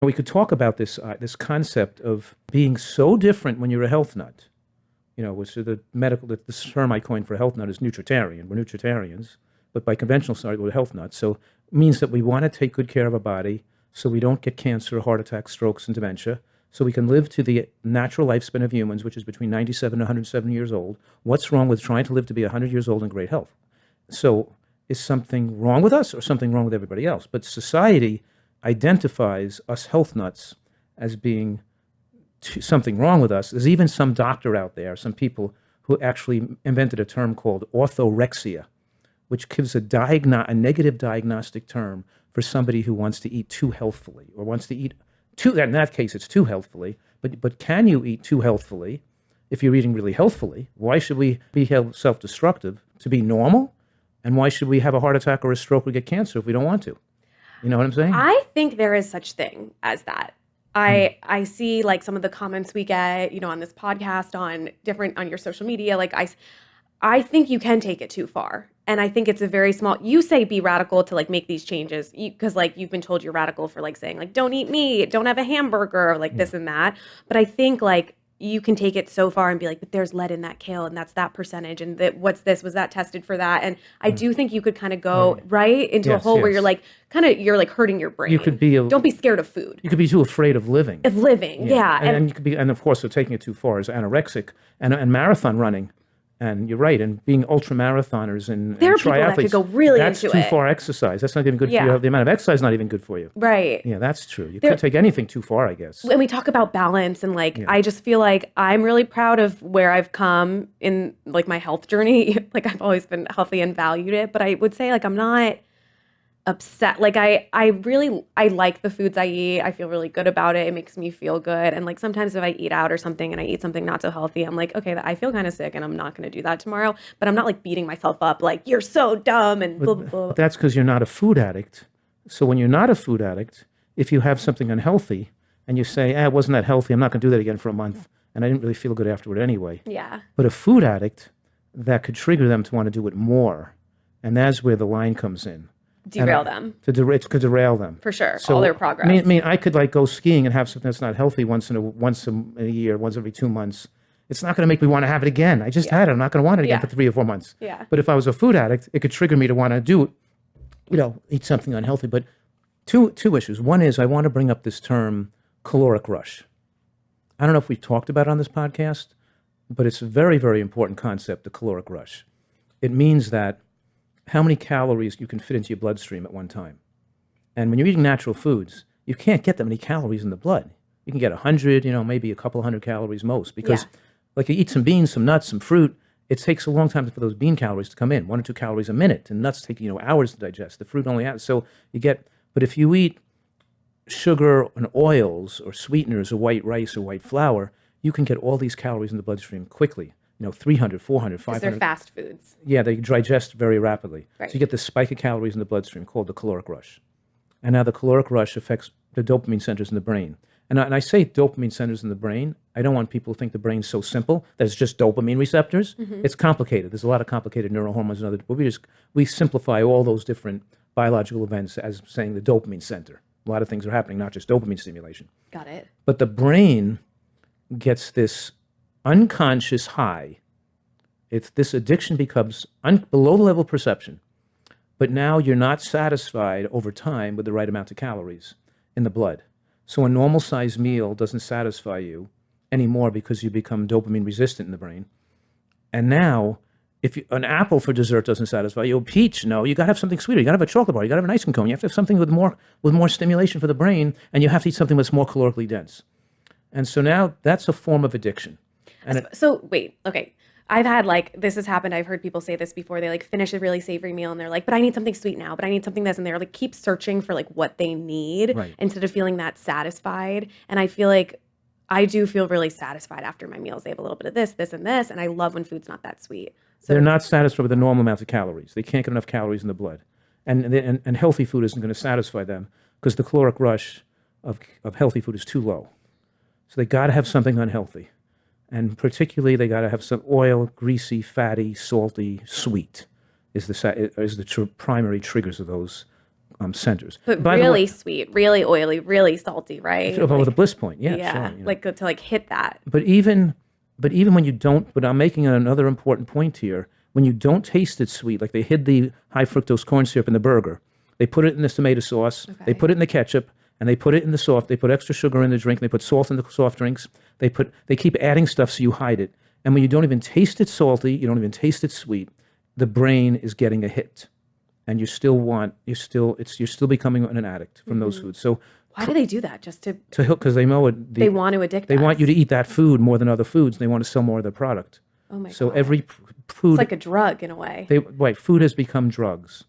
We could talk about this concept of being so different when you're a health nut. Which is the term I coined for a health nut is Nutritarian. We're Nutritarians, but by conventional standards, we're health nuts. So it means that we want to take good care of our body so we don't get cancer, heart attacks, strokes, and dementia, so we can live to the natural lifespan of humans, which is between 97 and 107 years old. What's wrong with trying to live to be 100 years old in great health? So is something wrong with us or something wrong with everybody else? But society identifies us health nuts as being something wrong with us. There's even some doctor out there, some people who actually invented a term called orthorexia, which gives a negative diagnostic term for somebody who wants to eat too healthfully or wants to eat too, in that case, it's too healthfully, but can you eat too healthfully if you're eating really healthfully? Why should we be self-destructive to be normal? And why should we have a heart attack or a stroke or get cancer if we don't want to? You know what I'm saying? I think there is such thing as that. I see like some of the comments we get, on this podcast, on your social media, like I think you can take it too far. And I think it's a very small, you say be radical to like make these changes because like you've been told you're radical for like saying like, don't eat meat, don't have a hamburger, like this and that. But I think like you can take it so far and be like, but there's lead in that kale and that's that percentage. And what's this? Was that tested for that? And I do think you could kind of go right into a hole where you're like, you're like hurting your brain. You could be don't be scared of food. You could be too afraid of living. Yeah. And you could be, and of course, so taking it too far is anorexic and marathon running. And you're right, and being ultra marathoners and there are triathletes, people that could go really that's into too far exercise. That's not even good for you. The amount of exercise is not even good for you. Right. Yeah, that's true. You can't take anything too far, I guess. And we talk about balance and like, I just feel like I'm really proud of where I've come in like my health journey. Like I've always been healthy and valued it, but I would say like I'm not upset. Like I like the foods I eat. I feel really good about it. It makes me feel good. And like sometimes if I eat out or something and I eat something not so healthy, I'm like, okay, I feel kind of sick and I'm not going to do that tomorrow. But I'm not like beating myself up like you're so dumb and blah, blah, blah. But that's because you're not a food addict. So when you're not a food addict, if you have something unhealthy and you say, it wasn't that healthy, I'm not going to do that again for a month, and I didn't really feel good afterward anyway. Yeah. But a food addict, that could trigger them to want to do it more. And that's where the line comes in. Derail them. It could derail them. For sure. So, all their progress. I mean, I could like go skiing and have something that's not healthy once a year, once every 2 months. It's not going to make me want to have it again. I just had it. I'm not going to want it again for 3 or 4 months. Yeah. But if I was a food addict, it could trigger me to want to eat something unhealthy. But two issues. One is I want to bring up this term caloric rush. I don't know if we talked about it on this podcast, but it's a very, very important concept, the caloric rush. It means that how many calories you can fit into your bloodstream at one time. And when you're eating natural foods, you can't get that many calories in the blood. You can get 100, maybe a couple hundred calories most, because like you eat some beans, some nuts, some fruit, it takes a long time for those bean calories to come in, 1 or 2 calories a minute, and nuts take, hours to digest. The fruit only has, so you get, but if you eat sugar and oils or sweeteners or white rice or white flour, you can get all these calories in the bloodstream quickly. 300, 400, 500. Because they're fast foods. Yeah, they digest very rapidly. Right. So you get this spike of calories in the bloodstream called the caloric rush. And now the caloric rush affects the dopamine centers in the brain. And I say dopamine centers in the brain. I don't want people to think the brain's so simple that it's just dopamine receptors. Mm-hmm. It's complicated. There's a lot of complicated neurohormones and other, but we simplify all those different biological events as saying the dopamine center. A lot of things are happening, not just dopamine stimulation. Got it. But the brain gets this unconscious high. This addiction becomes below the level of perception, but now you're not satisfied over time with the right amount of calories in the blood. So a normal sized meal doesn't satisfy you anymore because you become dopamine resistant in the brain. And now, if an apple for dessert doesn't satisfy you, a peach, no, you got to have something sweeter. You got to have a chocolate bar. You got to have an ice cream cone. You have to have something with more stimulation for the brain, and you have to eat something that's more calorically dense. And so now that's a form of addiction. And so wait, okay. I've had this has happened. I've heard people say this before. They finish a really savory meal and they're like, but I need something sweet now, but I need something this. And they're keep searching for what they need instead of feeling that satisfied. And I feel I do feel really satisfied after my meals. They have a little bit of this, this, and this. And I love when food's not that sweet. So they're not satisfied with the normal amount of calories. They can't get enough calories in the blood. And healthy food isn't going to satisfy them because the caloric rush of healthy food is too low. So they got to have something unhealthy. And particularly, they got to have some oil, greasy, fatty, salty, sweet is the primary triggers of those centers. But By the way, really sweet, really oily, really salty, right? with a bliss point, yeah, yeah, sure. like to like hit that. But even when you don't, but I'm making another important point here. When you don't taste it sweet, like they hid the high fructose corn syrup in the burger, they put it in the tomato sauce, they put it in the ketchup, and they put it in the soft. They put extra sugar in the drink. They put salt in the soft drinks. They keep adding stuff so you hide it. And when you don't even taste it salty, you don't even taste it sweet, the brain is getting a hit, and you're still becoming an addict from those foods. So Why do they do that? Just to hook, because they know it. they want to addict They us. want you to eat that food more than other foods. They want to sell more of their product. Oh my So God. every food, It's like a drug in a way. food has become drugs.